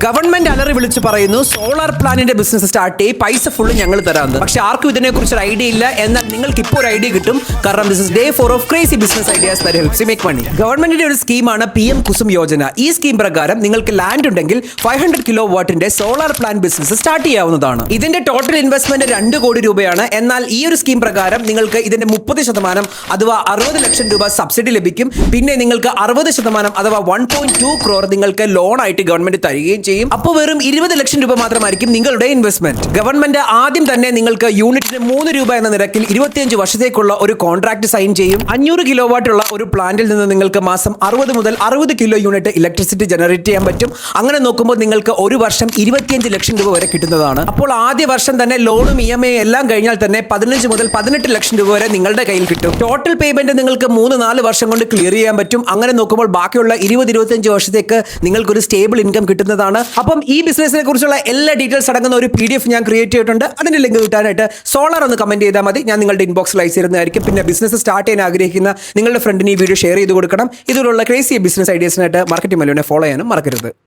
Government അലറി വിളിച്ച് പറയുന്നു സോളാർ പ്ലാന്റിന്റെ ബിസിനസ് സ്റ്റാർട്ട് ചെയ്യും, പൈസ ഫുള്ള് ഞങ്ങൾ തരാമെന്ന്. പക്ഷെ ആർക്കും ഇതിനെക്കുറിച്ച് ഒരു ഐഡിയ ഇല്ല. എന്നാൽ നിങ്ങൾക്ക് ഇപ്പോൾ ഒരു ഐഡിയ കിട്ടും, കാരണം this is day 4 of crazy business ideas that helps you make money. ഗവൺമെന്റിന്റെ ഒരു സ്കീമാണ് PM കുസും യോജന. ഈ സ്കീം പ്രകാരം നിങ്ങൾക്ക് ലാൻഡ് ഉണ്ടെങ്കിൽ 500 കിലോ വാട്ടിന്റെ സോളാർ പ്ലാന്റ് ബിസിനസ് സ്റ്റാർട്ട് ചെയ്യാവുന്നതാണ്. ഇതിന്റെ ടോട്ടൽ ഇൻവെസ്റ്റ്മെന്റ് 2 കോടി രൂപയാണ്. എന്നാൽ ഈ ഒരു സ്കീം പ്രകാരം നിങ്ങൾക്ക് ഇതിന്റെ 30% അഥവാ 60 ലക്ഷം രൂപ സബ്സിഡി ലഭിക്കും. പിന്നെ നിങ്ങൾക്ക് 60% അഥവാ 1.2 crore നിങ്ങൾക്ക് ലോൺ ആയിട്ട് ഗവൺമെന്റ് തരികയും ചെയ്യും. അപ്പോൾ വെറും 20 ലക്ഷം രൂപ മാത്രമായിരിക്കും നിങ്ങളുടെ ഇൻവെസ്റ്റ്മെന്റ്. ഗവൺമെന്റ് ആദ്യം തന്നെ നിങ്ങൾക്ക് യൂണിറ്റിന് 3 രൂപ എന്ന നിരക്കിൽ 25 വർഷത്തേക്കുള്ള ഒരു കോൺട്രാക്ട് സൈൻ ചെയ്യും. 500 കിലോ വാട്ട് ഉള്ള ഒരു പ്ലാന്റിൽ നിന്ന് നിങ്ങൾക്ക് മാസം 60 മുതൽ 60 കിലോ യൂണിറ്റ് ഇലക്ട്രിസിറ്റി ജനറേറ്റ് ചെയ്യാൻ പറ്റും. അങ്ങനെ നോക്കുമ്പോൾ നിങ്ങൾക്ക് ഒരു വർഷം 25 ലക്ഷം രൂപ വരെ കിട്ടുന്നതാണ്. അപ്പോൾ ആദ്യ വർഷം തന്നെ ലോണും EMI എല്ലാം കഴിഞ്ഞാൽ തന്നെ 15 മുതൽ 18 ലക്ഷം രൂപ വരെ നിങ്ങളുടെ കയ്യിൽ കിട്ടും. ടോട്ടൽ പേയ്മെന്റ് നിങ്ങൾക്ക് 3-4 വർഷം കൊണ്ട് ക്ലിയർ ചെയ്യാൻ പറ്റും. അങ്ങനെ നോക്കുമ്പോൾ ബാക്കിയുള്ള 20-25 വർഷത്തേക്ക് നിങ്ങൾക്കൊരു സ്റ്റേബിൾ ഇൻകം കിട്ടുന്നതാണ്. അപ്പം ഈ ബിസിനസിനെ കുറിച്ചുള്ള എല്ലാ ഡീറ്റെയിൽസ് അടങ്ങുന്ന ഒരു PDF ഞാൻ ക്രിയേറ്റ് ചെയ്തിട്ടുണ്ട്. അതിന്റെ ലിങ്ക് കിട്ടാനായിട്ട് സോളാർ ഒന്ന് കമന്റ് ചെയ്താൽ മതി. ഞാൻ നിങ്ങളുടെ ഇൻബോക്സിൽ അയച്ചു തരുന്നതായിരിക്കും. പിന്നെ ബിസിനസ് സ്റ്റാർട്ട് ചെയ്യാൻ ആഗ്രഹിക്കുന്ന നിങ്ങളുടെ ഫ്രണ്ടിന് ഈ വീഡിയോ ഷെയർ ചെയ്ത് കൊടുക്കണം. ഇതിലുള്ള ക്രേസി ബിസിനസ് ഐഡിയാസിനായിട്ട് മാർക്കറ്റിംഗ് മലയാളിനെ ഫോളോ ചെയ്യാനും മറക്കരുത്.